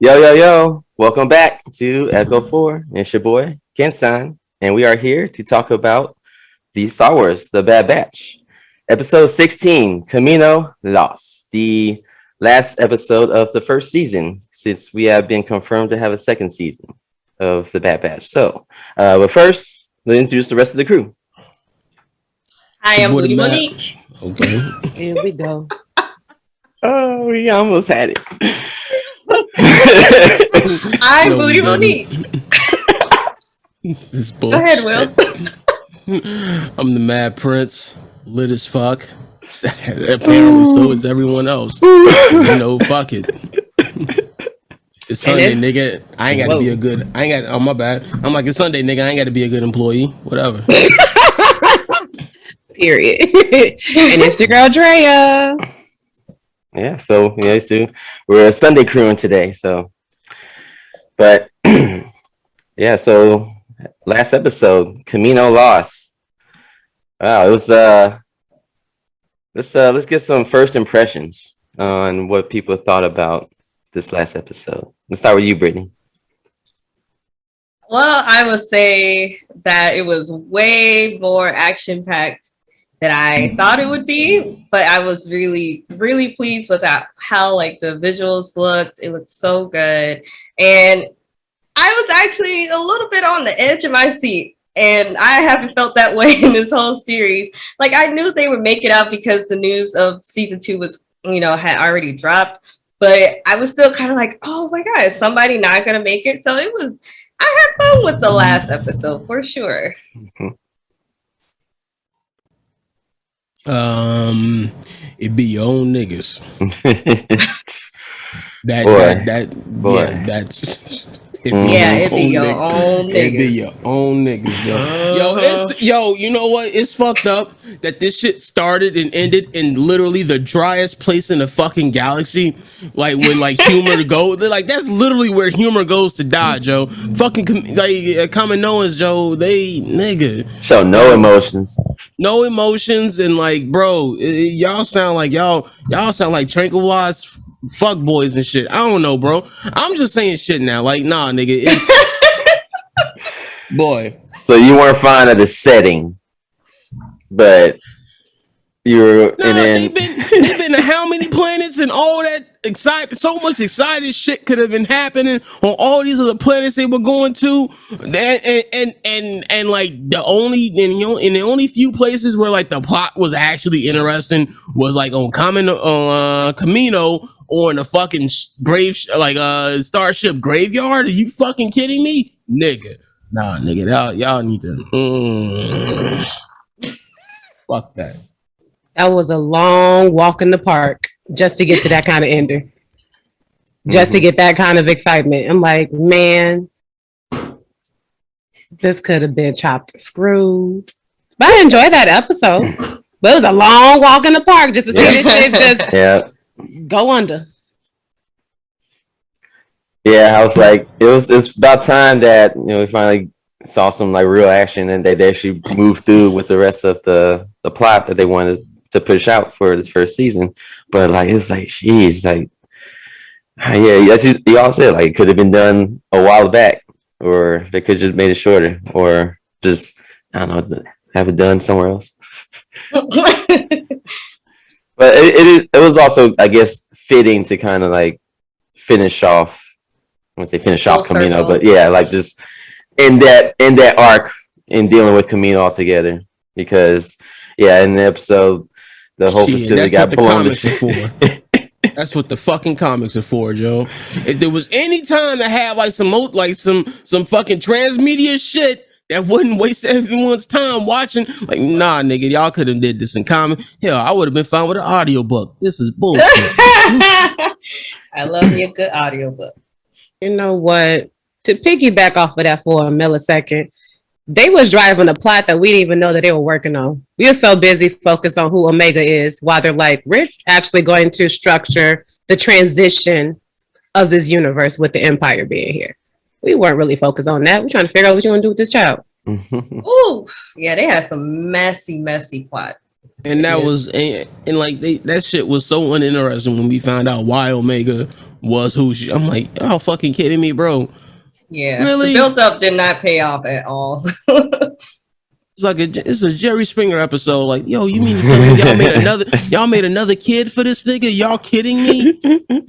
Yo, yo, yo. Welcome back to Echo 4. It's your boy, Ken-san, and we are here to talk about the Star Wars, The Bad Batch. Episode 16, Camino Lost, the last episode of the first season, since we have been confirmed to have a second season of The Bad Batch. But first, let's introduce the rest of the crew. I am Booty Monique. Okay. Here we go. Oh, we almost had it. I'm Booty Monique. Go ahead, Will. I'm the Mad Prince, lit as fuck. Apparently, so is everyone else. Fuck it. It's Sunday, nigga. I ain't got to be a good. I ain't got. Oh my bad. I'm like, it's Sunday, nigga. I ain't got to be a good employee. Whatever. Period. And it's your girl Drea. Yeah, so we're a Sunday crewing today. But so last episode, Camino Lost. Wow, it was let's get some first impressions on what people thought about this last episode. Let's start with you, Brittany. Well, I would say that it was way more action-packed than I thought it would be, but I was really, really pleased with how like the visuals looked. It looked so good. And I was actually a little bit on the edge of my seat. And I haven't felt that way in this whole series. Like, I knew they would make it out because the news of season 2 was, had already dropped. But I was still kind of like, oh my God, is somebody not going to make it? So I had fun with the last episode for sure. It be your own niggas. It'd be your own niggas. It'd be your own niggas, yo. You know what? It's fucked up that this shit started and ended in literally the driest place in the fucking galaxy. Like when humor goes, like that's literally where humor goes to die, Joe. Fucking Kaminoans, Joe. They nigga. So no emotions. No emotions, and bro, y'all sound like tranquilized fuck boys and shit. I don't know, bro. I'm just saying shit now. Like, nah, nigga. It's boy. So you weren't fond of the setting, but they've been to how many planets and all that so much excited shit could have been happening on all these other planets they were going to, and like the only few places where like the plot was actually interesting was like on Camino or in a fucking starship graveyard. Are you fucking kidding me, nigga? Nah, nigga, y'all need to fuck that. That was a long walk in the park just to get to that kind of ending. Just to get that kind of excitement. I'm like, man, this could have been chopped and screwed. But I enjoyed that episode. But it was a long walk in the park just to see this shit just go under. Yeah, I was like, it's about time that we finally saw some like real action and they actually moved through with the rest of the plot that they wanted to push out for this first season. But like it's like, geez, like y'all said, like it could have been done a while back, or they could just made it shorter, or just I don't know, have it done somewhere else. But it was also, I guess, fitting to kind of like finish off. I wouldn't say finish off Camino, but yeah, like just in that arc in dealing with Camino altogether, because in the episode the whole facility got blown. That's what the fucking comics are for, Joe. If there was any time to have like some fucking transmedia shit that wouldn't waste everyone's time watching, like, nah, nigga, y'all could have did this in comic. Hell, I would have been fine with an audiobook. This is bullshit. I love me a good audiobook. You know what? To piggyback off of that for a millisecond, they was driving a plot that we didn't even know that they were working on. We were so busy focused on who Omega is, while they're like, we're actually going to structure the transition of this universe with the Empire being here. We weren't really focused on that. We're trying to figure out what you're going to do with this child. Ooh, yeah, they had some messy plot. And that was, and like that shit was so uninteresting when we found out why Omega was who she. I'm like, y'all fucking kidding me, bro? Yeah, Really? the build up did not pay off at all. It's like it's a Jerry Springer episode. Like, yo, you mean to tell me y'all made another kid for this nigga? Y'all kidding me?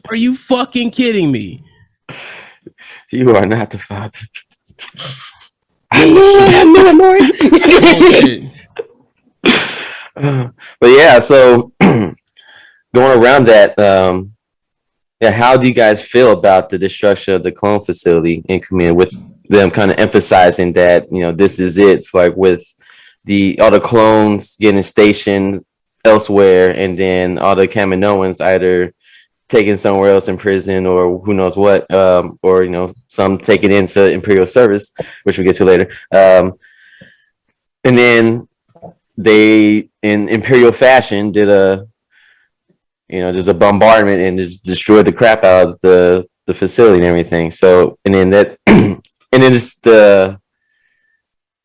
Are you fucking kidding me? You are not the father. I knew it, Maury. But yeah, so going around that, yeah, how do you guys feel about the destruction of the clone facility in Command, with them kind of emphasizing that, you know, this is it, like with all the clones getting stationed elsewhere, and then all the Kaminoans either taken somewhere else in prison or who knows what, or, you know, some taken into Imperial service, which we'll get to later. And then they, in Imperial fashion, did just a bombardment and just destroyed the crap out of the facility and everything. So, and then that, and then just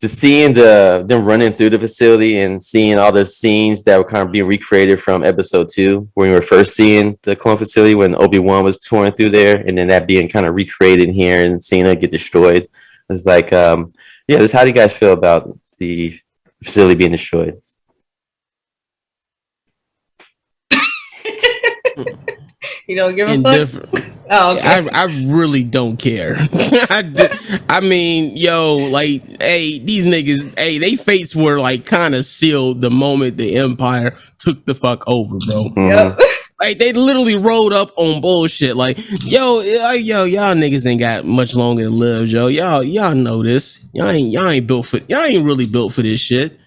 seeing them running through the facility and seeing all the scenes that were kind of being recreated from episode 2, when we were first seeing the clone facility when Obi-Wan was touring through there, and then that being kind of recreated here and seeing it get destroyed. It's like, yeah, this, how do you guys feel about the facility being destroyed? You don't give a fuck? Oh, okay. I really don't care. I mean, yo, like, hey, these niggas, hey, they fates were like kind of sealed the moment the Empire took the fuck over, bro. Yep. Like, they literally rolled up on bullshit. Like, y'all niggas ain't got much longer to live, yo. Y'all know this. Y'all ain't really built for this shit.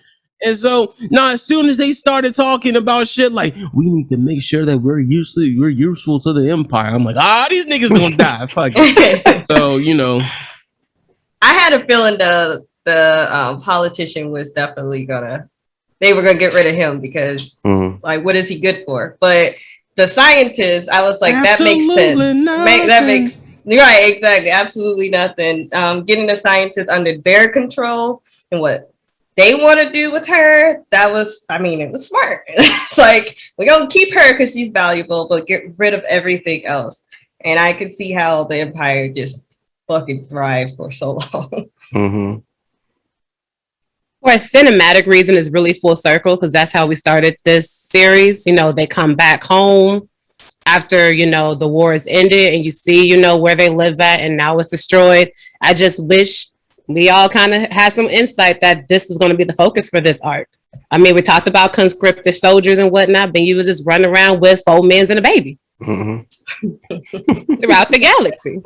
And so now, as soon as they started talking about shit like, we need to make sure that we're useful to the Empire, I'm like, these niggas gonna die. Fuck it. So, you know, I had a feeling the politician was definitely they were gonna get rid of him because like, what is he good for? But the scientist, I was like, that makes sense. That makes right, exactly, absolutely nothing. Getting the scientists under their control and what they want to do with her, that was, I mean, it was smart. It's like, we're gonna keep her because she's valuable, but get rid of everything else. And I could see how the Empire just fucking thrived for so long. Mm-hmm. For a cinematic reason, is really full circle, because that's how we started this series. You know, they come back home after, you know, the war is ended, and you see, you know, where they live at, and now it's destroyed. I just wish we all kind of had some insight that this is going to be the focus for this arc. I mean, we talked about conscripted soldiers and whatnot, but you was just running around with 4 men and a baby throughout the galaxy.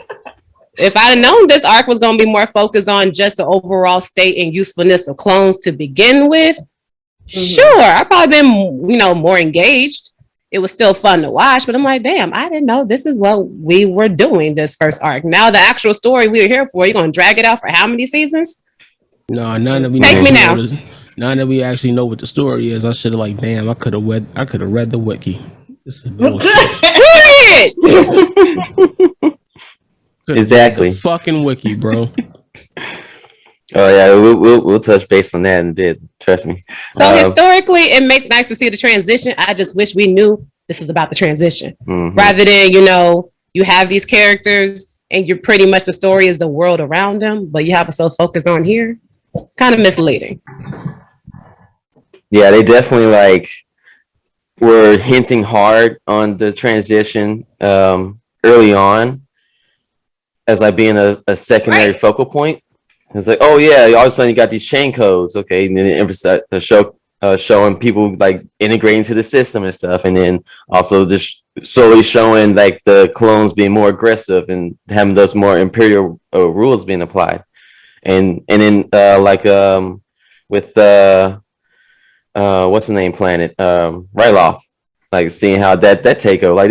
If I'd known this arc was going to be more focused on just the overall state and usefulness of clones to begin with, sure, I'd probably been, you know, more engaged. It was still fun to watch, but I'm like, damn, I didn't know this is what we were doing this first arc. Now the actual story we were here for, you're going to drag it out for how many seasons? No, none of we Take me now. None that we actually know what the story is. I should have, like, damn, I could have read the wiki. This is bullshit. Exactly. The fucking wiki, bro. Oh yeah, we'll touch base on that in a bit. Trust me. So historically, it makes nice to see the transition. I just wish we knew this was about the transition, rather than, you know, you have these characters and you're pretty much the story is the world around them, but you have it so focused on here. It's kind of misleading. Yeah, they definitely like were hinting hard on the transition early on as like being a secondary focal point. It's like, oh yeah, all of a sudden you got these chain codes, okay, and then it emphasize the show showing people like integrating to the system and stuff, and then also just slowly showing like the clones being more aggressive and having those more imperial rules being applied, and then with what's the name planet Ryloth, like seeing how that takeover, like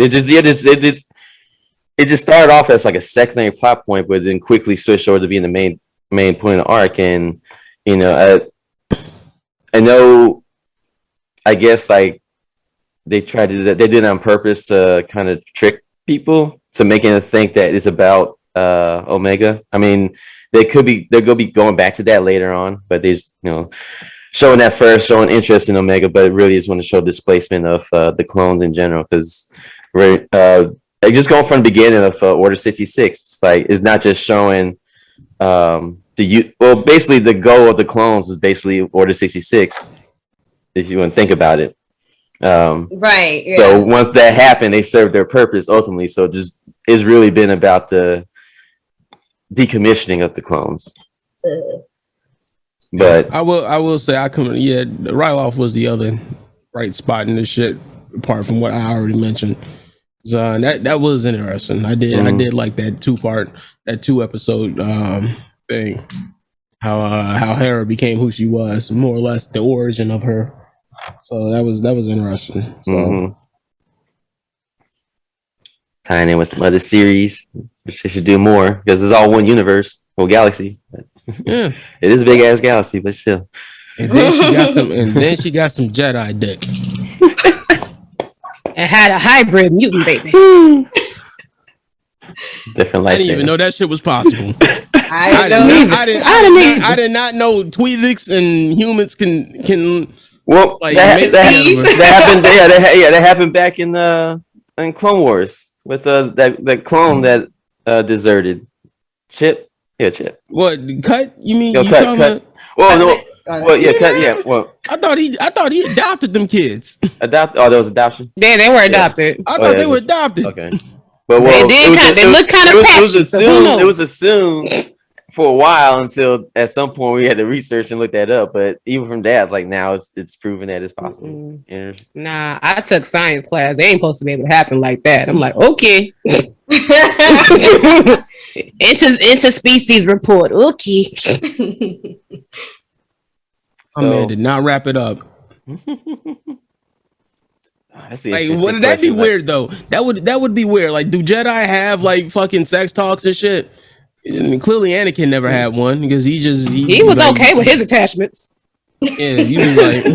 it just started off as like a secondary plot point, but then quickly switched over to being the main point of the arc. And you know, I know, I guess like they tried to do that, they did it on purpose to kind of trick people to making them think that it's about Omega. I mean, they're gonna be going back to that later on, but they just, you know, showing that first, showing interest in Omega, but it really just want to show displacement of the clones in general, because like just going from the beginning of Order 66, it's like it's not just showing basically the goal of the clones is basically Order 66, if you want to think about it. Right. Yeah. So once that happened, they served their purpose ultimately. So just it's really been about the decommissioning of the clones. But I will say Ryloff was the other bright spot in this shit, apart from what I already mentioned. So that was interesting. I did like that 2-episode thing. How Hera became who she was, more or less the origin of her. So that was interesting. So. Tying in with some other series, which they should do more because it's all one universe or galaxy. Yeah, it is a big ass galaxy, but still. And then she got some Jedi dick. And had a hybrid mutant baby. Different lightsaber. I didn't even know that shit was possible. I did not know Twi'leks and humans can. Well, like that happened. That happened back in Clone Wars with that clone that deserted. Chip. Yeah, Chip. What cut? You mean cut? Well, no. Well, yeah, cut. Yeah. Well, I thought he adopted them kids. Adopt? Oh, there was adoption. Yeah, they were adopted. I thought they were adopted. Okay. But well, they look kind of patchy. It was assumed for a while until at some point we had to research and look that up. But even from that, like now it's proven that it's possible. Mm-hmm. Nah, I took science class. They ain't supposed to be able to happen like that. I'm like, okay. Interspecies report. Okay. My man did not wrap it up. Like, would that be weird though? That would be weird. Like, do Jedi have like fucking sex talks and shit? I mean, clearly Anakin never had one because he was like, okay with his attachments. Yeah, he was like,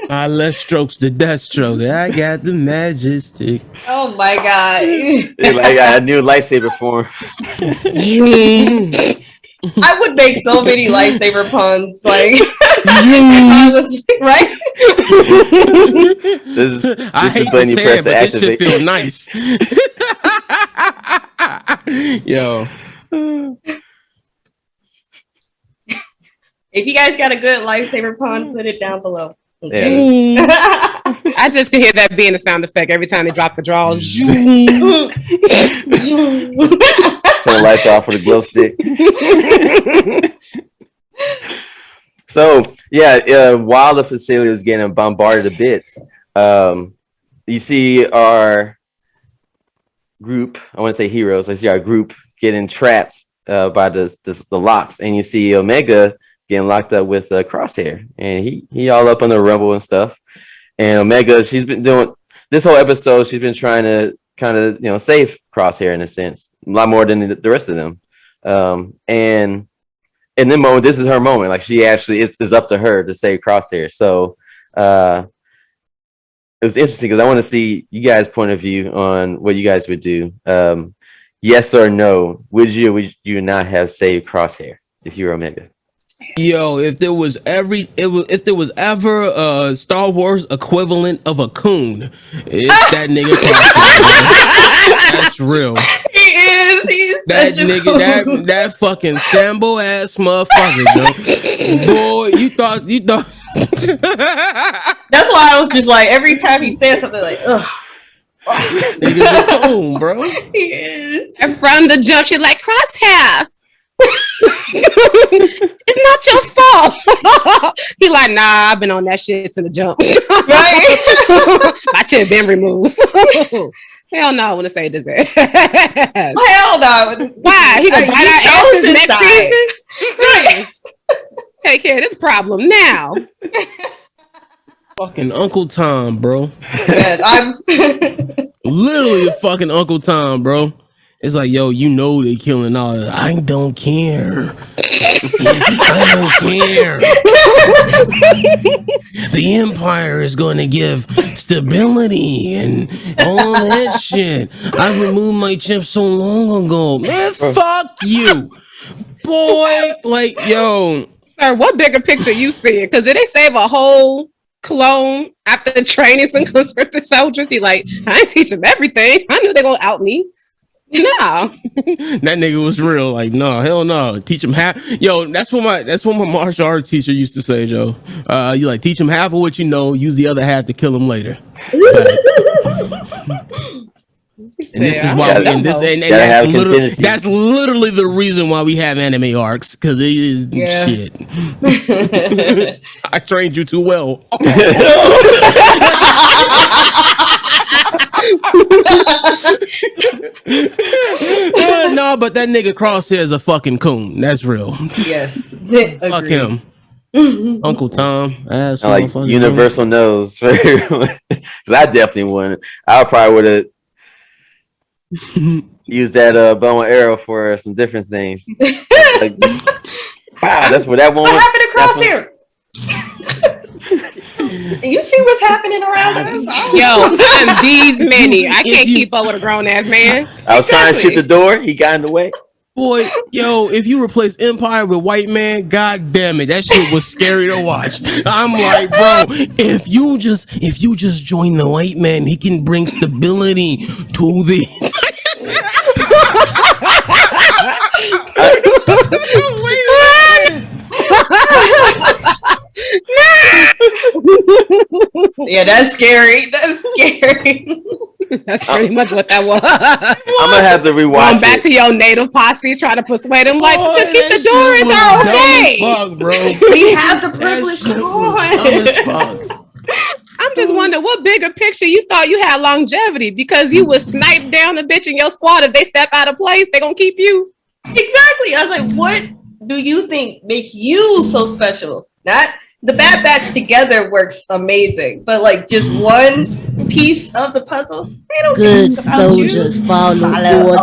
my left stroke's the death stroke. I got the majestic. Oh my god! I got a new lightsaber form. I would make so many lightsaber puns, like right. I hate to say it, but this shit feel nice. Yo, if you guys got a good lightsaber pun, put it down below. Yeah. I just can hear that being a sound effect every time they drop the draws. Turn the lights off with a glow stick. So yeah, while the facility is getting bombarded to bits, you see our group. I want to say heroes. I see our group getting trapped by the locks, and you see Omega getting locked up with Crosshair, and he all up on the rumble and stuff. And Omega, she's been doing this whole episode. She's been trying to kind of save Crosshair in a sense, a lot more than the rest of them. And in the moment, this is her moment. Like she actually is up to her to save Crosshair. So it was interesting because I want to see you guys' point of view on what you guys would do. Yes or no? Would you not have saved Crosshair if you were Omega? Yo, if there was ever a Star Wars equivalent of a coon, it's that nigga Crosshair. That's real. He is. He's that such nigga. A that fucking Sambo ass motherfucker, yo. Boy, you thought. That's why I was just like every time he said something like, ugh. Nigga's a coon, bro. He is. And from the jump, she's like, Crosshair. It's not your fault. He like, nah, I've been on that shit since the jump. Right? My chin been removed. Hell no, I want to say this. Hell no. Why? He gonna bite our asses next season? Right. Take care of this problem now. Fucking Uncle Tom, bro. Yes, I'm literally a fucking Uncle Tom, bro. It's like, yo, they killing all that. I don't care. I don't care. The Empire is going to give stability and all that shit. I removed my chip so long ago. Man, fuck you. Boy, like, yo. Sir, what bigger picture you seeing? Because did they save a whole clone after training some conscripted soldiers. He like, I ain't teach them everything. I knew they gonna out me. No. That nigga was real. Like, no, hell no. Teach him half. Yo, that's what my martial arts teacher used to say, Joe. You like teach him half of what you know, use the other half to kill him later. And this is why that's literally the reason why we have anime arcs, because it is shit. I trained you too well. No, but that nigga Crosshair is a fucking coon. That's real. Yes. Fuck him. Uncle Tom. Ass like universal knows. Because I definitely wouldn't. I probably would have used that bow and arrow for some different things. Like, wow, that's what that one. What happened to Crosshair? You see what's happening around us? Yo, I'm these many. I can't keep up with a grown ass man. I was trying to shoot the door. He got in the way. Boy, yo, if you replace Empire with White Man, god damn it, that shit was scary to watch. I'm like, bro, if you just join the White Man, he can bring stability to the Yeah, that's scary. That's scary. That's pretty much what that was. I'm gonna have to rewatch Going back to your native posse, trying to persuade them, like, just get the doors are okay. Fuck, bro. We have the privilege. I'm just wondering what bigger picture you thought you had longevity, because you would snipe down a bitch in your squad. If they step out of place, they gonna keep you. Exactly. I was like, what do you think make you so special? Not the Bad Batch together works amazing, but like just one piece of the puzzle, they don't good soldiers follow orders.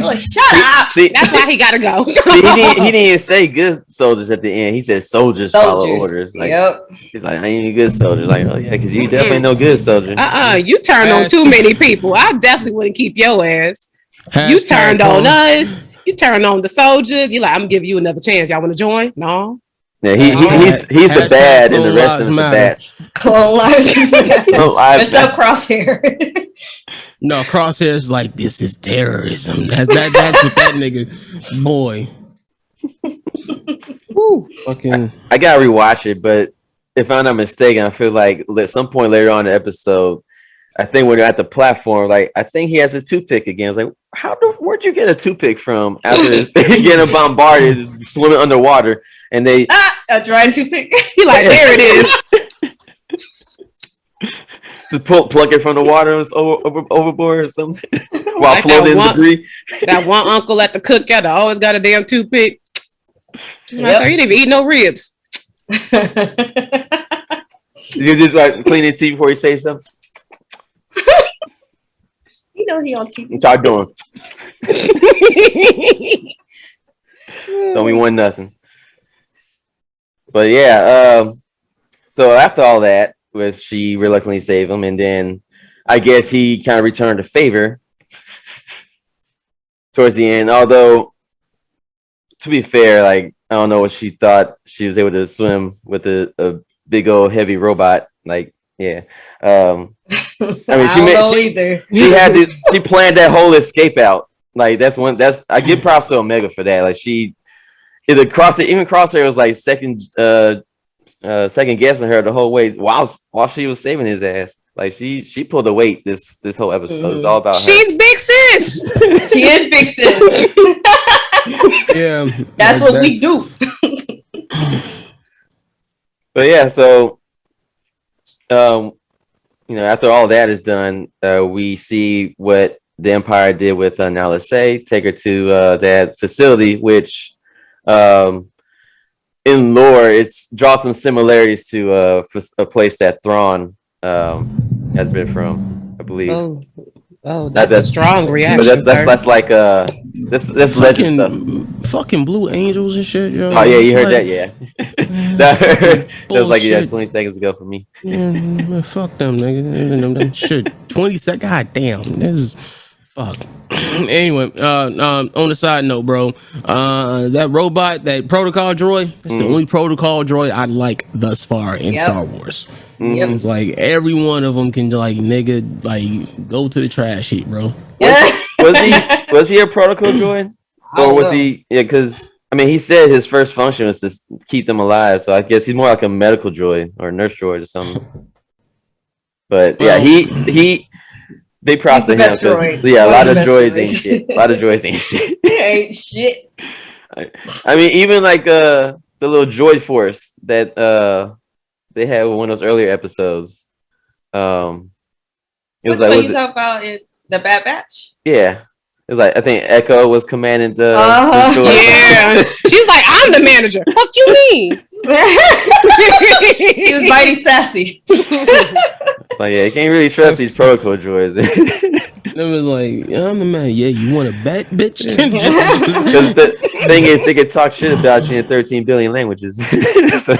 Like, shut up. See, That's why he gotta go. he didn't even say good soldiers at the end. He said soldiers follow orders. Like, he's like, I ain't a good soldier. Like, oh yeah, because you definitely no good soldier. You turned on too many people. I definitely wouldn't keep your ass. You turned on us. You turned on the soldiers. You like, I'm gonna give you another chance. Y'all want to join? No. Yeah, he's the bad and the rest of the batch. Clone lives. Messed up Crosshair. No, Crosshair's like, this is terrorism. That's what that nigga, boy. Woo. Fucking. I gotta rewatch it, but if I'm not mistaken, I feel like at some point later on in the episode, I think when they're at the platform, like I think he has a toothpick again. It's like, where'd you get a toothpick from after this getting bombarded, swimming underwater, and they a dry toothpick. He like, there it is. Just plug it from the water and overboard or something while Like floating in debris. That one uncle at the cookout that always got a damn toothpick. Yep. You didn't even eat no ribs. You just like cleaning teeth before you say something. You know he on TV. What y'all doing? Don't we win nothing. But yeah, so after all that, was she reluctantly saved him, and then I guess he kind of returned the favor towards the end. Although, to be fair, like I don't know what she thought she was able to swim with a big old heavy robot. Like, yeah. I mean, she planned that whole escape out. Like I give props to Omega for that. Like even Crosshair was like second guessing her the whole way while she was saving his ass. Like she pulled the weight this whole episode. It's all about her. She's big sis. She is big sis. Yeah, that's what we do. But yeah, so after all that is done, we see what the Empire did with Nala-Se, take her to that facility, which in lore it's draws some similarities to a place that Thrawn has been from, I believe. Oh, that's a strong reaction. That's like that's legend stuff. Fucking Blue Angels and shit, yo. Oh yeah, you heard that, yeah. that was like 20 seconds ago for me. Yeah, fuck them, nigga. Shit, 20 seconds. God damn, this is Fuck. Anyway, on the side note, bro, that robot, that protocol droid, that's the only protocol droid I like thus far in Star Wars. It's like every one of them can like nigga like go to the trash heap, bro. Was he a protocol droid, or was he? Yeah, because I mean, he said his first function was to keep them alive. So I guess he's more like a medical droid or a nurse droid or something. But yeah, they process him. Yeah, a lot of droids ain't shit. A lot of droids ain't shit. Ain't shit. I mean, even like the little droid force that they had with one of those earlier episodes. It was what you talk about in the Bad Batch? Yeah. It was like, I think Echo was commanding the yeah. She's like, I'm the manager. Fuck you mean? He was mighty sassy. It's like, yeah, you can't really trust these protocol droids. It was like, yeah, I'm the man. Yeah, you want to bet, bitch? Because the thing is, they could talk shit about you in 13 billion languages. So,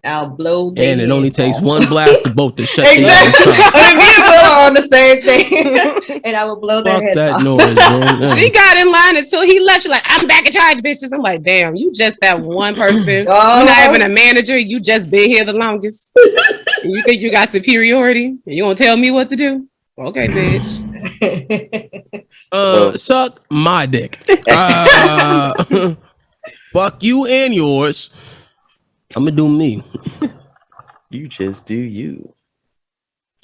I'll blow. And it only takes one blast to both to shut exactly. I mean, me and Will are on the same thing, and I will blow their heads that off. noise, bro. She got in line until he left. She's like, I'm back in charge, bitches. I'm like, damn, you just that one person. You're not even a manager. You just been here the longest. And you think you got superiority? And you gonna tell me what to do? Okay, bitch. Suck my dick. Fuck you and yours. I'm gonna do me. You just do you.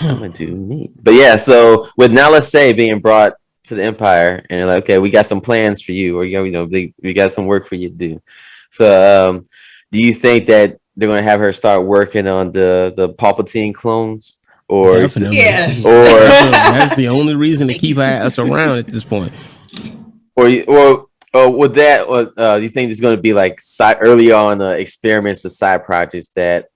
I'm gonna do me. But yeah, so with Nala Se being brought to the Empire, and they're like, okay, we got some plans for you, or we got some work for you to do. So, do you think that they're gonna have her start working on the Palpatine clones, or definitely, yes, or that's the only reason to keep her ass around at this point, or with that, do you think there's going to be like early on experiments with side projects that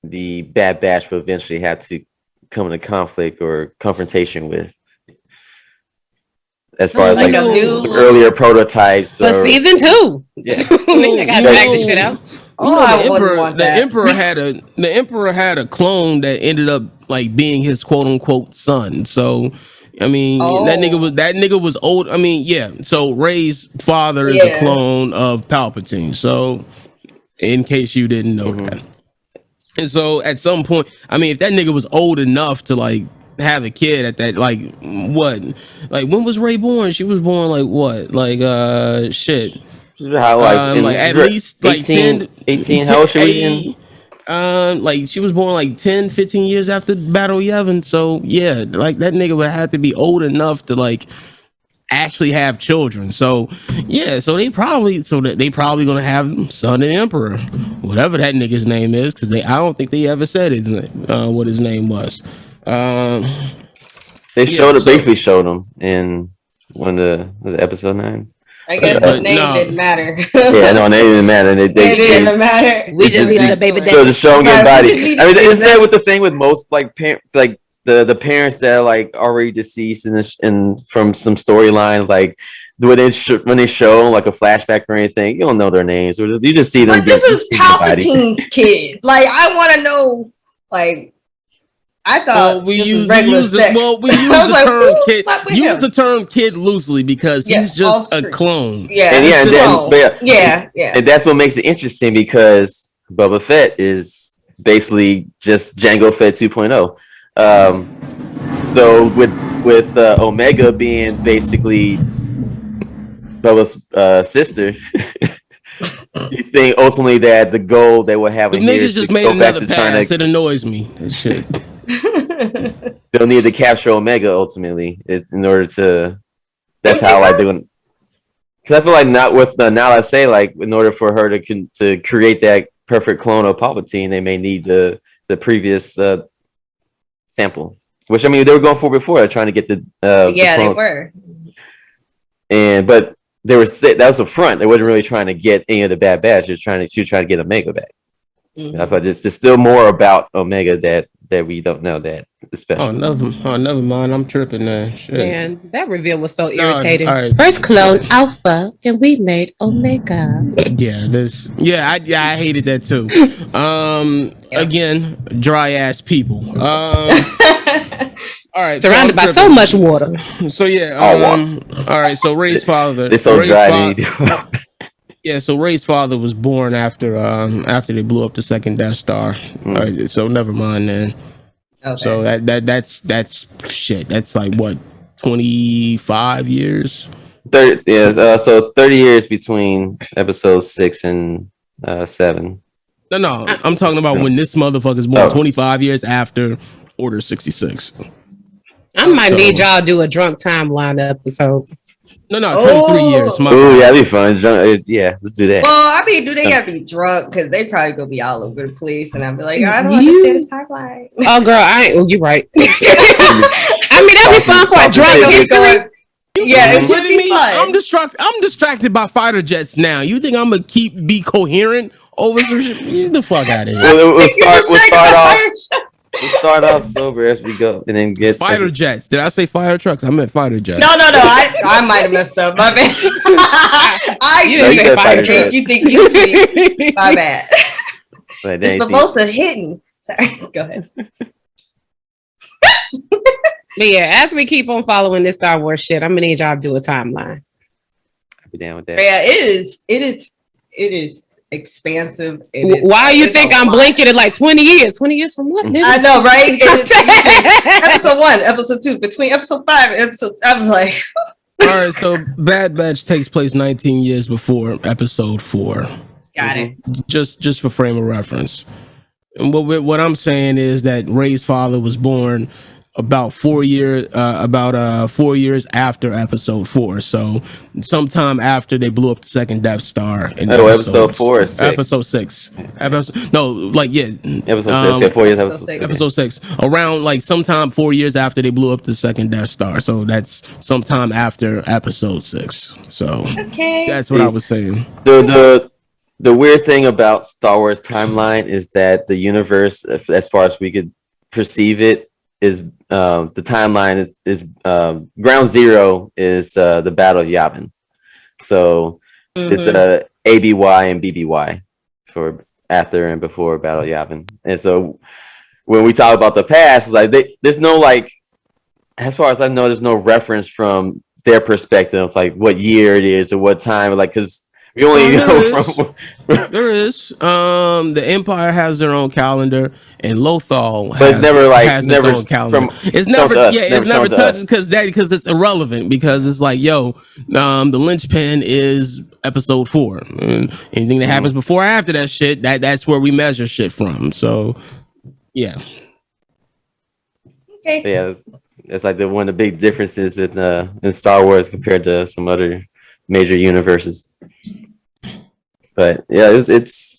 the Bad Batch will eventually have to come into conflict or confrontation with, as far as like the earlier prototypes? But season 2, yeah, they gotta back this shit out. The Emperor had a clone that ended up like being his quote unquote son. So. I mean, that nigga was old. I mean, yeah. So Rey's father is a clone of Palpatine. So, in case you didn't know that, and so at some point, I mean, if that nigga was old enough to like have a kid at that, like what, like when was Rey born? She was born like what, like shit. How like at least 18, like 18. How old should we in? Like she was born like 10-15 years after Battle of Yavin. So yeah, like that nigga would have to be old enough to like actually have children. So yeah, so they probably gonna have son of the Emperor, whatever that nigga's name is, because I don't think they ever said what his name was. They briefly showed him in one of the episode 9. I guess his name didn't matter. Yeah, no, name didn't matter. It didn't matter. We just needed a baby. So to show him getting body. I mean, isn't that what the thing with most like the parents that are like already deceased and from some storyline, like when they show like a flashback or anything, you don't know their names, or you just see them. But this is Palpatine's kid. Like I want to know, like. I thought we use the term kid. Use the term kid loosely because he's just a clone. Yeah, and that's what makes it interesting, because Boba Fett is basically just Jango Fett 2.0. So with Omega being basically Boba's sister. You think ultimately that the goal they will have here is just made another pass. It annoys me. That shit. They'll need to capture Omega ultimately in order to. That's how like they're going. Because I feel like not with Nala Se, like in order for her to create that perfect clone of Palpatine, they may need the previous sample. Which I mean they were going for before, trying to get the they were. But they were that was a front. They wasn't really trying to get any of the Bad Batch. She was trying to get Omega back. I thought there's still more about Omega that we don't know that especially. Never mind. I'm tripping now. Shit. Man, that reveal was so irritating. Right. First clone Alpha, and we made Omega. Yeah, I hated that too. Again, dry ass people. All right, Surrounded by so much water. So yeah, all right. So Ray's father. It's so Ray's dry. Yeah, so Ray's father was born after they blew up the second Death Star. All right, so never mind then. Okay. So that's shit. That's like what 25 years. 30, yeah. So 30 years between episode 6 and 7. No, I'm talking about when this motherfucker's born. 25 years after Order 66. I might need y'all to do a drunk timeline episode. No, 23 years. Oh, yeah, that'd be fun. Yeah, let's do that. Well, I mean, do they gotta be drunk? Because they probably gonna be all over the place, and I'd be like, I don't understand this timeline. Oh, girl, I ain't. Oh, you're right. I mean, that'd be fun for a drunk history. Yeah, it would be fun. I'm distracted by fighter jets now. You think I'm gonna be coherent over some shit? Get the fuck out of here. We'll start off sober as we go, and then get fighter jets. Did I say fire trucks? I meant fighter jets. No. I might have messed up. My bad. You didn't say fighter trucks. You think you tweet? My bad. But it's mimosa hidden. Sorry. Go ahead. But yeah, as we keep on following this Star Wars shit, I'm gonna need y'all to do a timeline. I'll be down with that. Yeah, it is expansive. Why you think I'm blinking at like 20 years? 20 years from what? Nigga? I know, right? Episode 1, episode 2, between episode 5 and episode, I was like, all right. So Bad Batch takes place 19 years before episode 4. Got it. Just for frame of reference. And what I'm saying is that Ray's father was born about 4 years after episode 4, so sometime after they blew up the second Death Star in episode 4 or 6? Episode 6. Episode 6. Yeah, 4 years. Episode 6. Around like sometime 4 years after they blew up the second Death Star, so that's sometime after episode 6. So okay, that's what I was saying. The weird thing about Star Wars timeline is that the universe, as far as we could perceive it, is the timeline is ground zero is the Battle of Yavin. So it's ABY and BBY for after and before Battle of Yavin. And so when we talk about the past, it's like there's no, like, as far as I know, there's no reference from their perspective, like what year it is or what time, like, because we only know from there is. The Empire has their own calendar, and Lothal but it's never like has never its own calendar. It's never touched because it's irrelevant, because it's like, the linchpin is episode 4. And anything that happens before or after that shit, that's where we measure shit from. So yeah. Okay. Yeah, it's like one of the big differences in Star Wars compared to some other major universes. But yeah, it's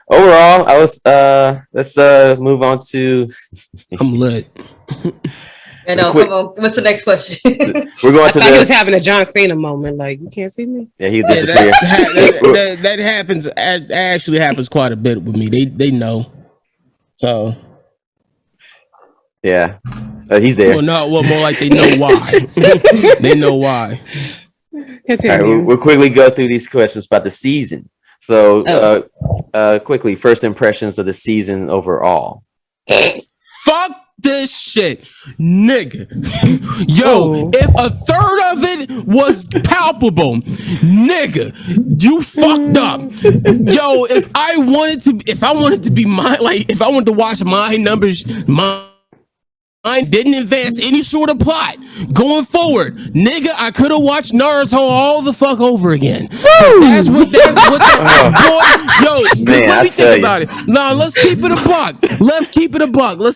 overall. I was let's move on to. I'm lit. And come on, what's the next question? We're going to he was having a John Cena moment, like, you can't see me. Yeah, he disappeared. That happens. That actually happens quite a bit with me. They know. So yeah, he's there. Well, more like they know why. They know why. All right, we'll quickly go through these questions about the season. So, quickly, first impressions of the season overall. Fuck this shit, nigga. Yo, if a third of it was palpable, nigga, you fucked up. Yo, if I wanted to watch my numbers, I didn't advance any sort of plot going forward, nigga. I could have watched Naruto all the fuck over again. That's what yo, man, let me think about it. Nah, let's keep it a buck. Let's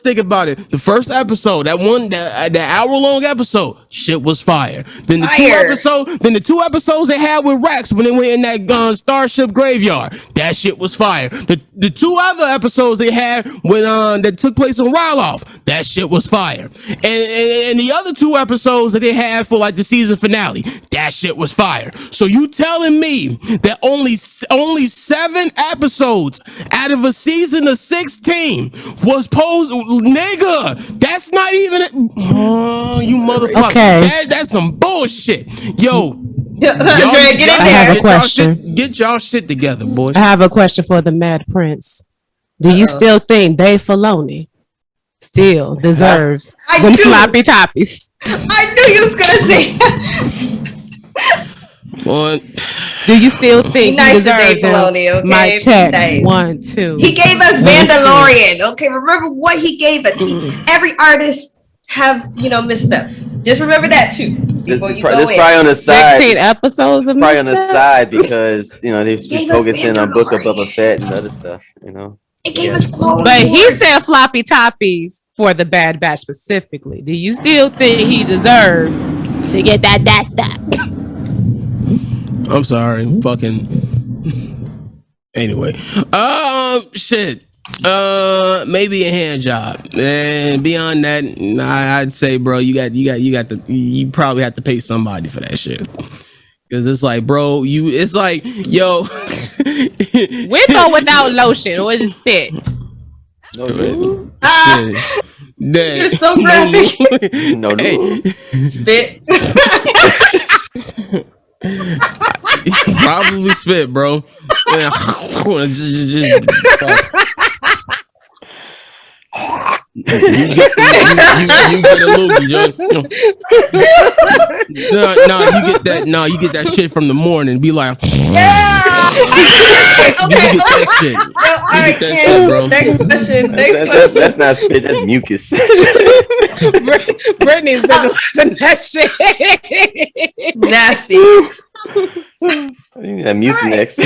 think about it. The first episode, that hour-long episode, shit was fire. Then the two episodes they had with Rex when they went in that starship graveyard, that shit was fire. The two other episodes they had when that took place on Ryloth, that shit was fire. And the other two episodes that they had for like the season finale, that shit was fire. So you telling me that only 7 episodes out of a season of 16 was posed, nigga? That's not even you motherfucker. Okay. That's some bullshit. Yo, Andrea, get in there. I have a question. Get y'all shit together, boy. I have a question for the Mad Prince. Do you still think Dave Filoni still deserves I them knew- sloppy toppies. I knew you was gonna say One. Do you still think Be he nice to deserves Dave them? Filoni, okay? My Be check. nice. 1, 2. He gave us Mandalorian. Okay, remember what he gave us. Every artist have missteps. Just remember that too before you go This in. probably on the side. 16 episodes of Probably on the missteps. side because they was Gave us focusing on Book of Boba Mandalorian. Fett and other stuff. It gave us Clone But he Wars. said floppy toppies for the Bad Batch specifically. Do you still think he deserved to get that? I'm sorry. Fucking. Anyway. Shit. Maybe a hand job. And beyond that, I'd say, bro, you probably have to pay somebody for that shit. Cause it's like, bro, it's like, yo. With or without lotion, or is it spit? You're so graphic. No. Hey. Spit. Probably spit, bro. Yeah. You get a loogie, Joe. No, you get that shit from the morning. Be like, Yeah. you Okay. get that shit. All right, that Ken. shit, bro. Next question. That's not spit. That's mucus. Brittany's been doing that shit. Nasty. That mucinex.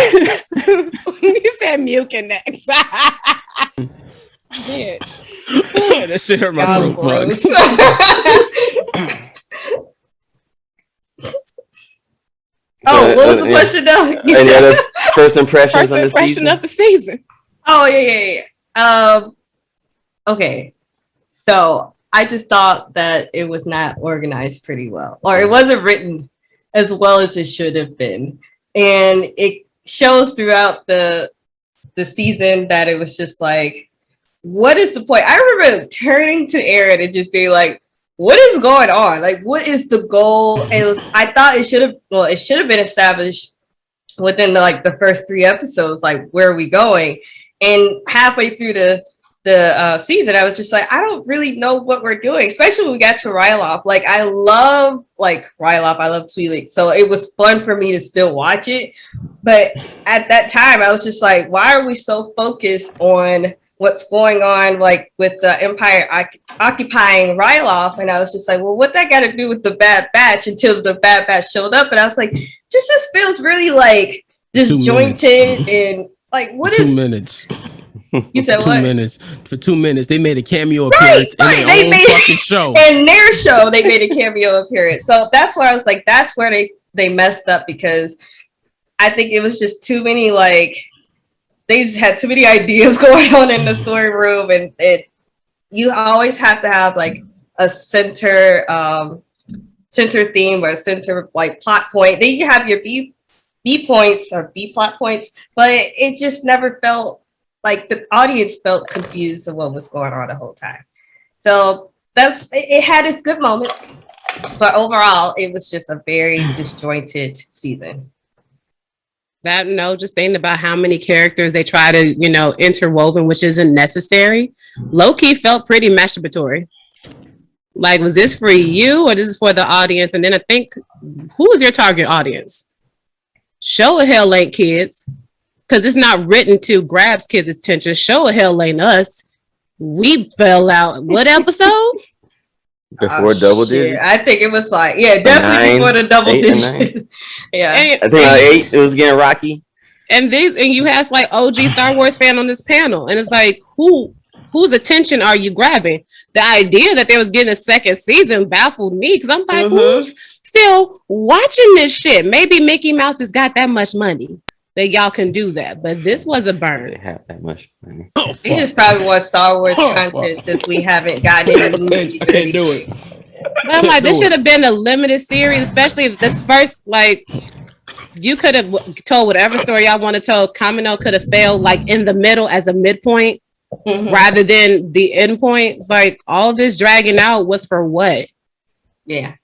You said mucinex. Yeah. That shit hurt my throat. Gross. Oh, what was the question though? You Any said- other first impressions First on the impression season? of the season. Oh yeah. Okay. So I just thought that it was not organized pretty well, or it wasn't written as well as it should have been, and it shows throughout the season that it was just like, what is the point? I remember turning to Aaron and just being like, what is going on? Like, what is the goal? And I thought it should have been established within the first 3 episodes, like, where are we going? And halfway through the season, I was just like, I don't really know what we're doing, especially when we got to Ryloth. Like, I love Ryloth, I love Twi'lek, so it was fun for me to still watch it. But at that time, I was just like, why are we so focused on what's going on, like, with the Empire occupying Ryloth? And I was just like, well, what that got to do with the Bad Batch, until the Bad Batch showed up. And I was like, this just feels really like disjointed and like, what is 2 minutes? You said 2 what? minutes. For 2 minutes, they made a cameo appearance in their They own made- fucking show. In their show, they made a cameo appearance. So that's why I was like, that's where they messed up, because I think it was just too many, they just had too many ideas going on in the story room, and you always have to have a center theme or a center plot point. Then you have your B points or B plot points, but it just never felt like the audience felt confused of what was going on the whole time. So it had its good moments, but overall it was just a very disjointed season. Just thinking about how many characters they try to, interwoven, which isn't necessary. Low-key felt pretty masturbatory. Like, was this for you or this is for the audience? And then I think, who is your target audience? Show a hell ain't kids, because it's not written to grab kids' attention. Show a hell ain't us. We fell out. What episode? Before double digits? I think it was definitely before the double digits. Yeah. I think 8, it was getting rocky. And you have OG Star Wars fan on this panel, and it's like, whose attention are you grabbing? The idea that they was getting a second season baffled me, because I'm like, who's still watching this shit? Maybe Mickey Mouse has got that much money that y'all can do that, but this was a burn. They have that much money. They just probably want Star Wars content since we haven't gotten any movies. I can't do it. But I'm like, this should have been a limited series, especially if this first, you could have told whatever story y'all want to tell. Kamino could have failed in the middle as a midpoint rather than the end point. It's like, all this dragging out was for what? Yeah.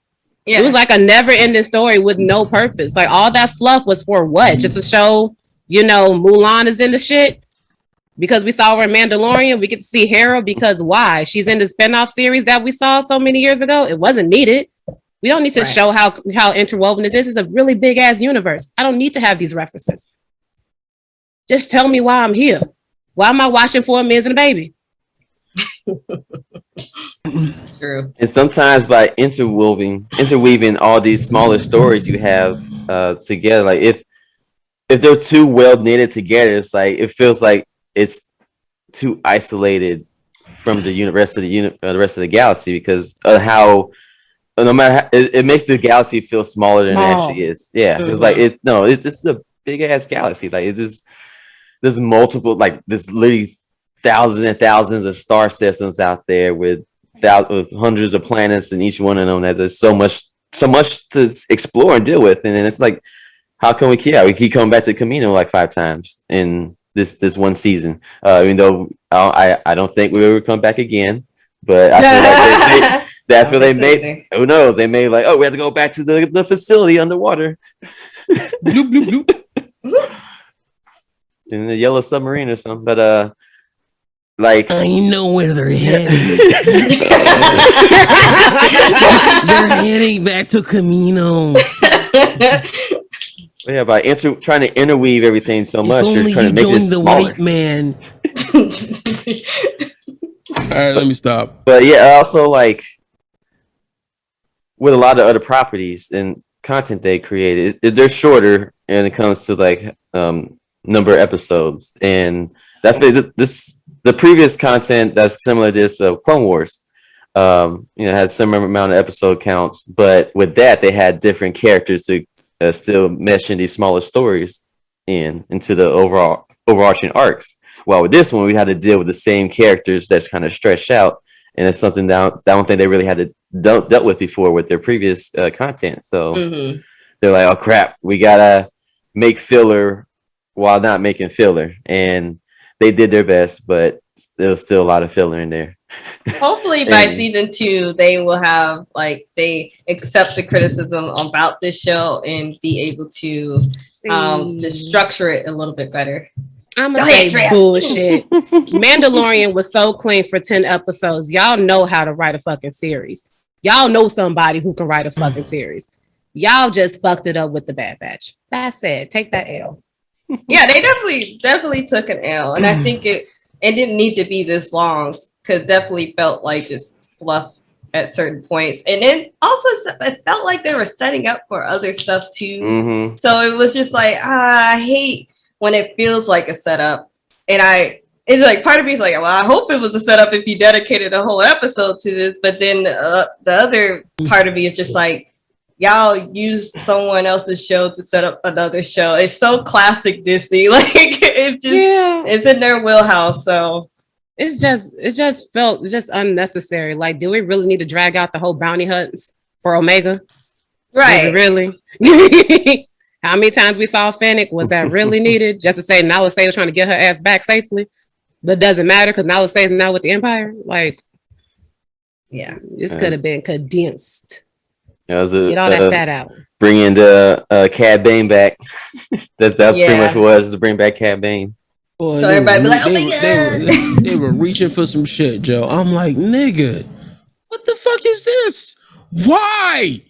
It was like a never-ending story with no purpose. Like, all that fluff was for what? Just to show, Mulan is in the shit? Because we saw her in Mandalorian, we get to see Hera because why? She's in the spinoff series that we saw so many years ago. It wasn't needed. We don't need to show how interwoven this is. It's a really big ass universe. I don't need to have these references. Just tell me why I'm here. Why am I watching for a Miz and a baby? True. And sometimes by interweaving all these smaller stories you have together, like if they're too well knitted together, it's like it feels like it's too isolated from the rest of the galaxy because of how no matter how, it makes the galaxy feel smaller than it actually is. Yeah, it's like it's a big ass galaxy. Like there's multiple, like there's literally thousands and thousands of star systems out there with hundreds of planets, and each one of them that there's so much to explore and deal with. And then it's like, how can we keep coming back to Camino like 5 times in this one season? Even though I don't think we will ever come back again, but I feel like they made. Who knows? They made like, oh, we have to go back to the facility underwater. Bloop, bloop, bloop. In the yellow submarine or something, but like I know where they're heading. They're heading back to Camino. Yeah, by trying to interweave everything so much, you're trying to make this the smaller. white man. All right, let me stop. But yeah, also like with a lot of other properties and content they created, they're shorter when it comes to like number of episodes, and that's the previous content that's similar to this Clone Wars. Had similar amount of episode counts, but with that they had different characters to still mesh in these smaller stories into the overarching arcs. While with this one, we had to deal with the same characters that's kind of stretched out, and it's something that I don't think they really had to dealt with before with their previous content. So they're like, oh crap, we gotta make filler while not making filler, and they did their best, but there was still a lot of filler in there. Hopefully by season 2 they will have they accept the criticism about this show and be able to just structure it a little bit better. I'm gonna say bullshit. Mandalorian was so clean for 10 episodes. Y'all know how to write a fucking series. Y'all know somebody who can write a fucking series. Y'all just fucked it up with the Bad Batch. That's it. Take that L. Yeah, they definitely took an L, and I think it didn't need to be this long because definitely felt like just fluff at certain points, and then also it felt like they were setting up for other stuff too. So it was just like I hate when it feels like a setup, and it's like part of me is like, well, I hope it was a setup if you dedicated a whole episode to this, but then the other part of me is just like, y'all use someone else's show to set up another show. It's so classic Disney. Like it's just it's in their wheelhouse. So it just felt unnecessary. Like, do we really need to drag out the whole bounty hunts for Omega? Right. Really? How many times we saw Fennec? Was that really needed? Just to say Nala Say was trying to get her ass back safely, but it doesn't matter because Nala Say is now with the Empire. Like, yeah, this could have been condensed. Get all that fat out. Bringing the Cad Bane back. that's pretty much what it was, to bring back Cad Bane. Boy, so everybody be like, oh my God. They were reaching for some shit, Joe. I'm like, nigga, what the fuck is this? Why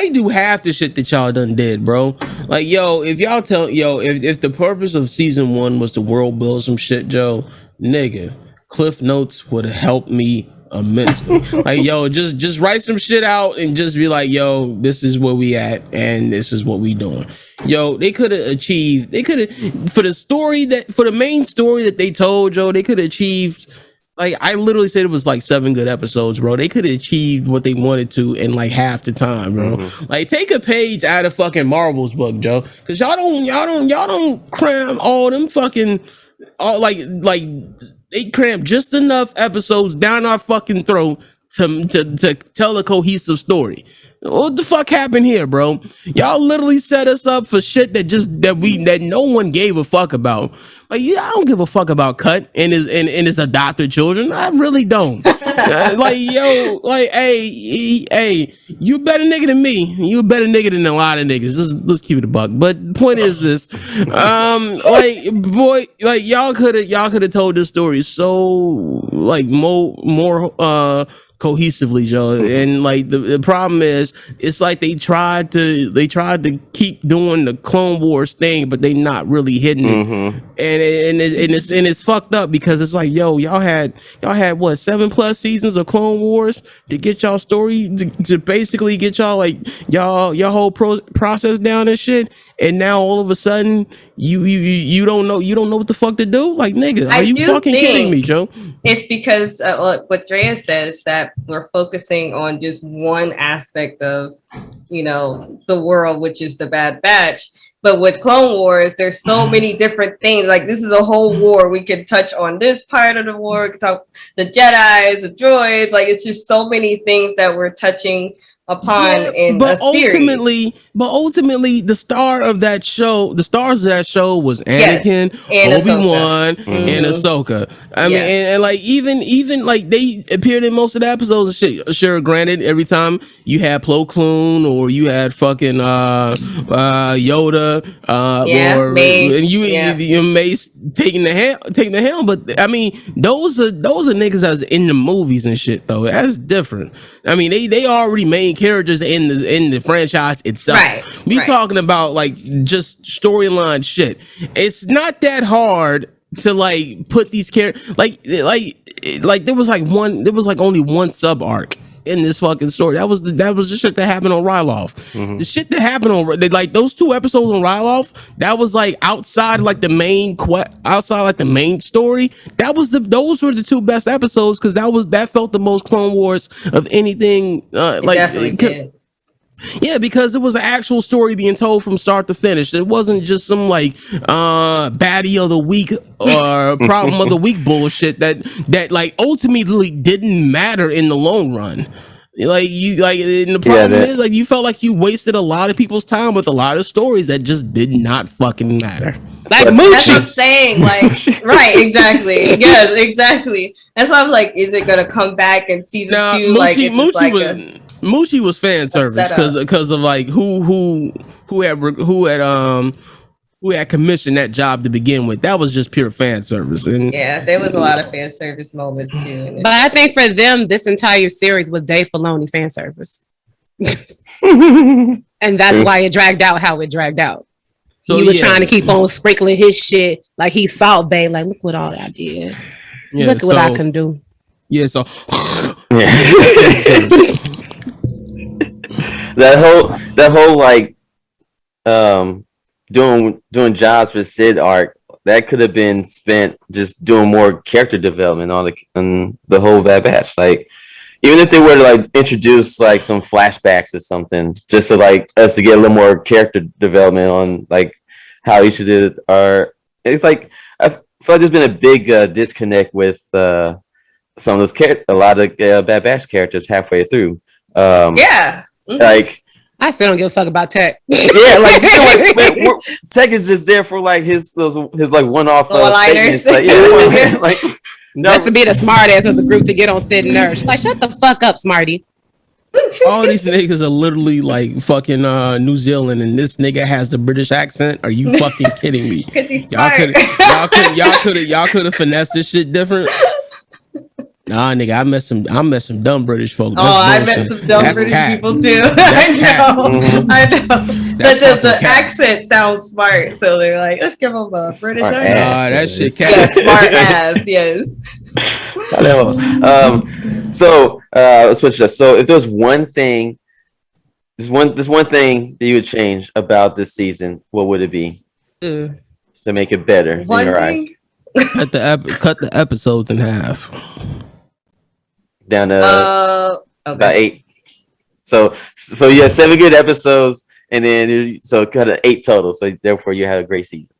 do half the shit that y'all done did, bro? Like, yo, if the purpose of season 1 was to world build some shit, Joe, nigga, Cliff Notes would have helped me immensely. Like, yo, just write some shit out and just be like, yo, this is where we at and this is what we doing. Yo, they could have for the main story that they told, Joe, they could have achieved, like, I literally said it was like 7 good episodes, bro. They could have achieved what they wanted to in like half the time, bro. Like, take a page out of fucking Marvel's book, Joe, because y'all don't cram all them fucking like they cramp just enough episodes down our fucking throat to tell a cohesive story. What the fuck happened here, bro? Y'all literally set us up for shit that no one gave a fuck about. Like, yeah, I don't give a fuck about Cut and his adopted children. I really don't. Like, yo, like, hey, you a better nigga than me. You a better nigga than a lot of niggas. Let's keep it a buck. But point is this, like, boy, like y'all could have told this story so like more cohesively, Joe. And like the problem is, it's like they tried to keep doing the Clone Wars thing, but they not really hitting it. And it's fucked up because it's like, yo, y'all had what 7+ seasons of Clone Wars to get y'all story to basically get y'all like y'all whole process down and shit, and now all of a sudden you don't know what the fuck to do. Like, nigga, are you fucking kidding me, Joe? It's because what Drea says, that we're focusing on just one aspect of, the world, which is the Bad Batch. But with Clone Wars, there's so many different things. Like, this is a whole war. We could touch on this part of the war. We could talk the Jedis, the droids. Like, it's just so many things that we're touching upon in a series. But ultimately, the stars of that show was Anakin, and Obi-Wan, and Ahsoka. I mean, and like even like they appeared in most of the episodes and shit. Sure, granted, every time you had Plo Koon or you had fucking Yoda, or Mace, and you Mace taking the helm. But I mean, those are niggas that's in the movies and shit though. That's different. I mean, they already main characters in the franchise itself. Right. We talking about like just storyline shit. It's not that hard to like put these characters like there was only one sub arc in this fucking story. That was the shit that happened on Ryloth. The shit that happened on like those 2 episodes on Ryloth, that was like outside like the main story. Those were the 2 best episodes because that felt the most Clone Wars of anything. Like definitely did. Yeah, because it was an actual story being told from start to finish. It wasn't just some like baddie of the week or problem of the week bullshit that like ultimately didn't matter in the long run. Like and the problem is like you felt like you wasted a lot of people's time with a lot of stories that just did not fucking matter. Like That's what Moochie. I'm saying. Like, right, exactly. Yes, exactly. That's why I'm like, is it gonna come back in season 2? Moochie was fan service because of like who had commissioned that job to begin with. That was just pure fan service. And yeah, there was a lot of fan service moments too. But I think for them, this entire series was Dave Filoni fan service, and that's why it dragged out how it dragged out. So, he was trying to keep on sprinkling his shit like he Salt Bae. Like, look what all I did. Look at what I can do. Yeah. So. that whole like doing jobs for Sid arc, that could have been spent just doing more character development on the whole Bad Batch. Like, even if they were to like introduce like some flashbacks or something, just to like us to get a little more character development on like how each of it are. It's like I feel like there's been a big disconnect with some of those a lot of Bad Batch characters halfway through. Like, I still don't give a fuck about Tech. Yeah, like Tech is just there for like his like one-off liners. Like, like that's to be the smart ass of the group to get on Sid and Nurse. Like, shut the fuck up, Smarty. All these niggas are literally like fucking New Zealand, and this nigga has the British accent. Are you fucking kidding me? Because he's smart. Y'all could have finessed this shit different. Nah, nigga, I met some dumb British folks. I met some dumb British people too. I know. The accent sounds smart, so they're like, let's give them a British accent. That shit cat. Yeah, smart ass, yes. I know. So let's switch it up. So if there's one thing, there's one thing that you would change about this season, what would it be? To make it better in your eyes? Cut the episodes in half. Down to about 8. So you have 7 good episodes, and then so cut it 8 total. So therefore, you had a great season.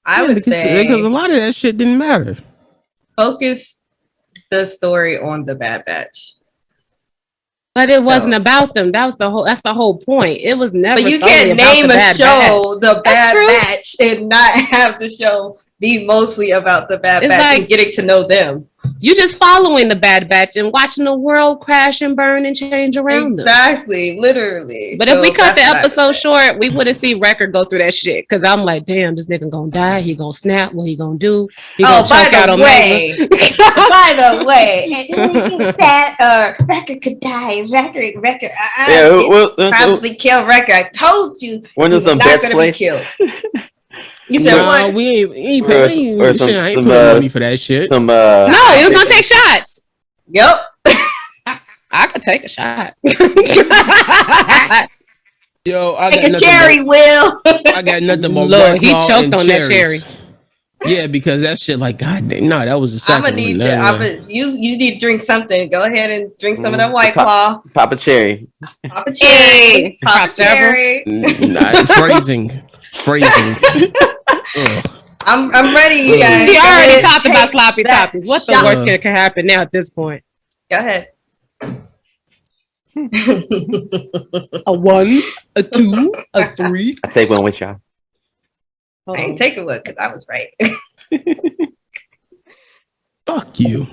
I would say because a lot of that shit didn't matter. Focus the story on the Bad Batch. But it wasn't about them. That's the whole point. It was never. But you solely can't about name the a Bad show Batch. The Bad Batch and not have the show be mostly about the Bad It's Batch like- and getting to know them. You just following the Bad Batch and watching the world crash and burn and change around them. Exactly, literally. But So if we cut the that's what I episode would say. short, we would have seen Wrecker go through that shit. Because I'm like, damn, this nigga gonna die. He gonna snap. What he gonna do? He gonna choke out way, Omega. by the way, that Wrecker could die. Wrecker, probably kill Wrecker. I told you. When he's some not bets gonna be placed? killed. You said Nah, what? we ain't Or paying. some- Shit, I ain't some, putting money for that shit. Some No, he was gonna take shots. Yep. I could take a shot. Yo, I got Take a nothing cherry, Will. I got nothing but Lord, White he Claw choked and on that cherry. cherries. Yeah, because that shit like God damn. No, that was the I'm second gonna need one. you need to drink something. Go ahead and drink some of that Mm, White Claw. Pop a cherry. Pop a cherry. Hey, Pop a props ever. cherry. Nah, phrasing. Ugh. I'm ready, you guys. He Go already ahead, talked about take sloppy that toppings. What the shot. worst can happen now at this point? Go ahead. A 1, a 2, a 3. I take one with y'all. I ain't taking one because I was right. Fuck you.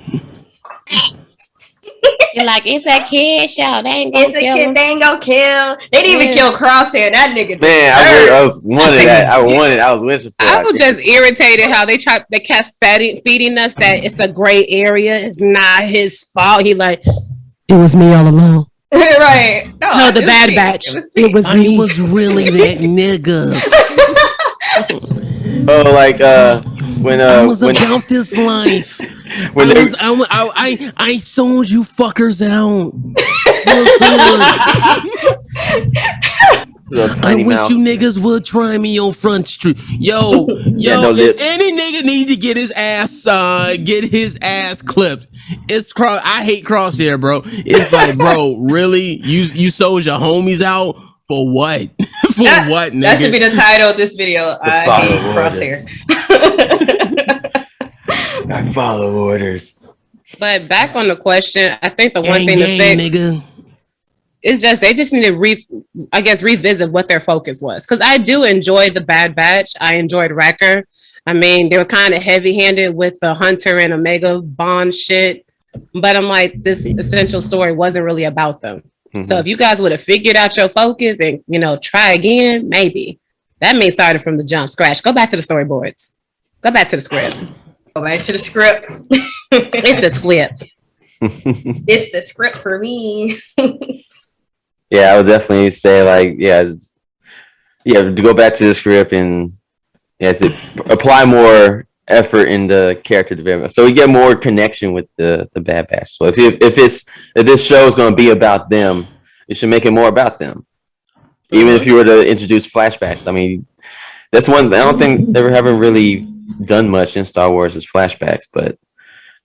You're like, it's a kid show. They ain't gonna It's a kill kid. him. They ain't gonna kill. They didn't even Yeah. kill Crosshair. That nigga. Man, I was wanted that. I was wishing for I that. was just irritated how they kept feeding us that it's a gray area. It's not his fault. He like, it was me all along. Right. No, No, the it was Bad me. Batch. It was me. I was really that nigga. Oh, like when I was when about this life. when they, I sold you fuckers out. little I tiny wish mouth. you niggas would try me on Front Street. Yo, no if lips. any nigga need to get his ass clipped, it's I hate Crosshair, bro. It's like, bro, really? You sold your homies out for what? For what, nigga? That should be the title of this video. I hate orders. Crosshair. I follow orders. But back on the question, I think the one Gang, thing to gang, fix nigga. is just they just need to revisit what their focus was. Because I do enjoy the Bad Batch. I enjoyed Wrecker. I mean, they were kind of heavy-handed with the Hunter and Omega Bond shit. But I'm like, this essential story wasn't really about them. Mm-hmm. So if you guys would have figured out your focus and, try again, maybe. That means starting from the jump, scratch. Go back to the storyboards. Go back to the script. Go back to the script. It's the script. It's the script for me. Yeah, I would definitely say to go back to the script and to apply more effort in the character development, so we get more connection with the Bad Batch. So if this show is going to be about them, you should make it more about them. Even if you were to introduce flashbacks, I mean, that's one. I don't think they haven't really done much in Star Wars as flashbacks, but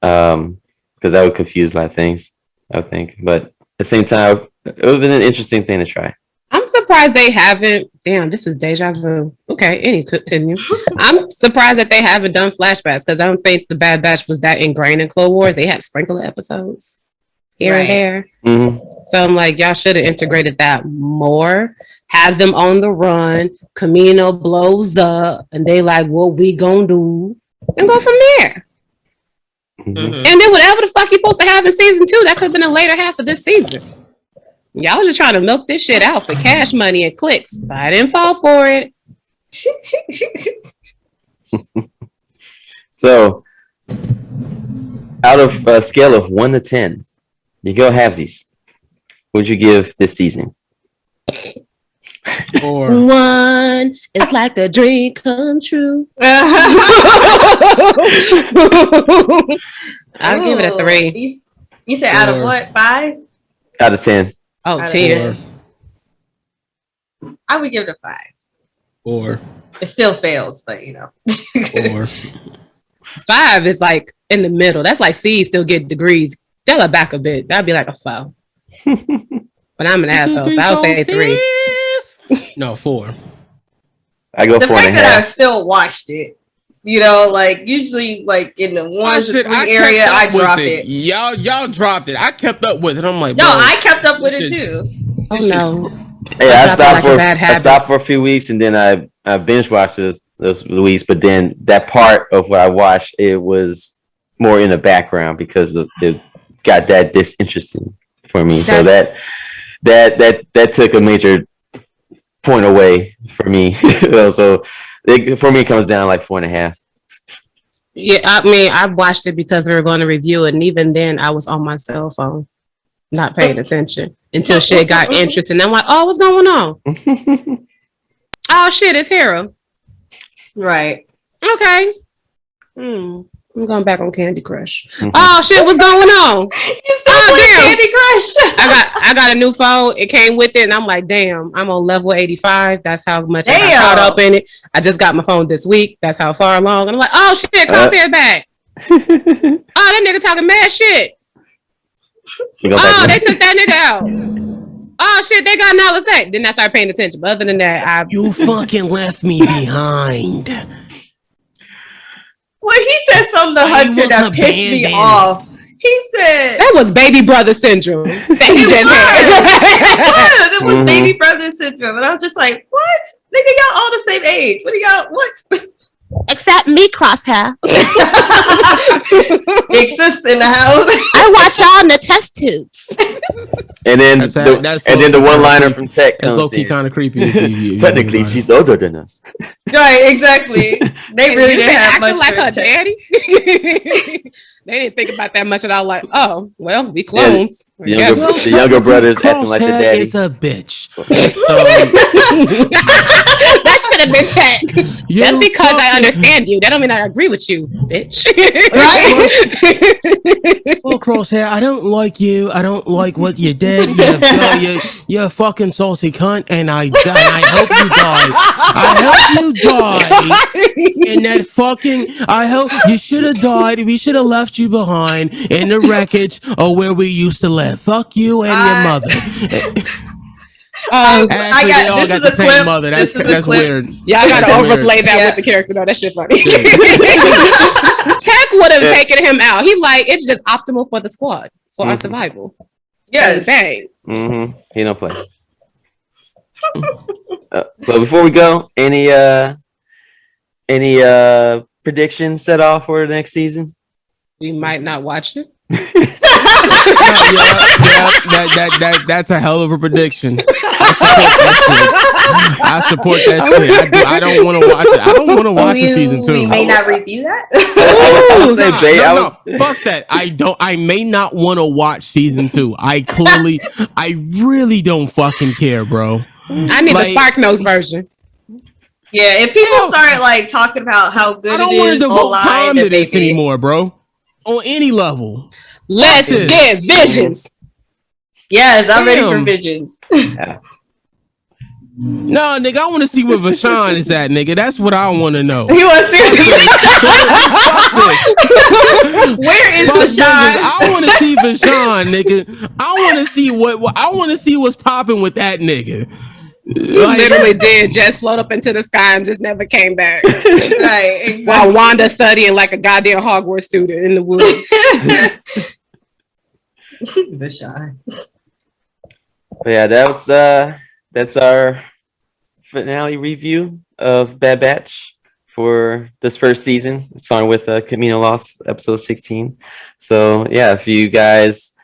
because that would confuse a lot of things, I would think. But at the same time, it would have been an interesting thing to try. I'm surprised they haven't. Damn, this is deja vu. Okay, continue. I'm surprised that they haven't done flashbacks because I don't think the Bad Batch was that ingrained in Clone Wars. They had sprinkle episodes here and there. Mm-hmm. So I'm like, y'all should have integrated that more. Have them on the run. Camino blows up, and they like, what we gonna do? And go from there. Mm-hmm. And then whatever the fuck you supposed to have in season 2, that could have been the later half of this season. Y'all just trying to milk this shit out for cash money and clicks. But I didn't fall for it. So, out of a scale of 1 to 10, you go halvesies. What would you give this season? Or 1 is like a dream come true. I'll give it a 3. You said out of what? 5? Out of 10. Oh, Out of 10. I would give it a 5. Or It still fails, but or 5 is like in the middle. That's like C still get degrees. Tell her back a bit. That'd be like a 4. But I'm an asshole, so I'll say 3. No, 4. I go the 4 fact and a that I half. still watched it You know, like usually like in the 1 to 3 I area, I kept up drop with it. Y'all dropped it. I kept up with it. I'm like, No, bro, I kept up with it too. Oh no. Yeah, I dropped it stopped like a for bad I habit. stopped for a few weeks, and then I binge watched those weeks. But then that part of what I watched, it was more in the background because it got that disinteresting for me. So that took a major point away for me. So for me, it comes down like 4.5. Yeah, I mean, I watched it because we were going to review it, and even then, I was on my cell phone, not paying attention until shit got interesting. I'm like, oh, what's going on? Oh shit, it's Hero. Right. Okay. I'm going back on Candy Crush. Oh shit, what's going on? You still playing Candy Crush? I got a new phone. It came with it, and I'm like, damn, I'm on level 85. That's how much I got caught up in it. I just got my phone this week. That's how far along. And I'm like, oh shit, Crosshair's back. Oh, that nigga talking mad shit. Oh, they took that nigga out. Oh shit, they got knowledge that. Then I started paying attention. But other than that, you fucking left me behind. Well, he said something to Hunter that pissed me off. He said that was baby brother syndrome. That he just had. It was baby brother syndrome, and I was just like, "What? Nigga, y'all all the same age. What do y'all? What?" Except me, Crosshair. Big sis in the house. I watch y'all in the test tubes. And then the one-liner from Tech That's comes low-key in. kind of creepy. Technically, she's older than us. Right, exactly. They really didn't have much like her daddy. They didn't think about that much at all. Like, oh, well, we clones. Yeah, the younger brothers acting like the daddy. Is a bitch. That should have been Tech. Just because I understand you, that don't mean I agree with you, bitch. Right? Well, Crosshair, I don't like you. I don't like what you did. You're a fucking salty cunt, and I hope you die. I hope you die in that fucking. I hope you should have died. We should have left you behind in the wreckage of where we used to live. Fuck you and your mother. Actually, they all got the same mother. That's weird. Yeah, I gotta overlay that with the character though. That shit funny. Tech would have taken him out. He like it's just optimal for the squad for our survival. Yes. He don't play. But before we go, any predictions set off for the next season? We might not watch it. That's a hell of a prediction. I support that shit. I don't want to watch it. I don't want to watch the season 2. We may not review that. I would say, no, fuck that. I may not want to watch season 2. I really don't fucking care, bro. I need the Spark Notes version. Yeah, if people start like talking about how good I don't want to devote time to this anymore, bro. On any level. Let's get visions. Yes, I'm ready for visions. No, nigga, I want to see where Vashawn is at, nigga. That's what I want to know. He wants to see where is Vashawn? I want to see Vashawn, nigga. I want to see what's popping with that nigga. Literally did just float up into the sky and just never came back. Right, exactly. While Wanda studying like a goddamn Hogwarts student in the woods. Vashawn. Yeah, that's our finale review of Bad Batch for this first season, starting with Camino Lost, episode 16. So yeah, if you guys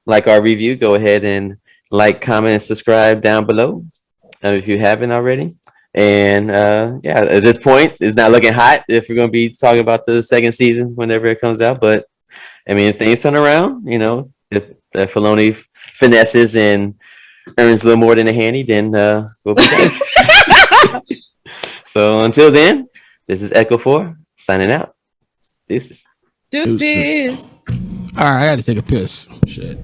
like our review, go ahead and like, comment, and subscribe down below if you haven't already. And yeah, at this point, it's not looking hot if we're going to be talking about the second season whenever it comes out. But I mean, if things turn around, you know, if Filoni finesses and earns a little more than a handy, then we'll be back. So until then, this is Echo 4 signing out. Deuces. Deuces. All right, I got to take a piss. Shit.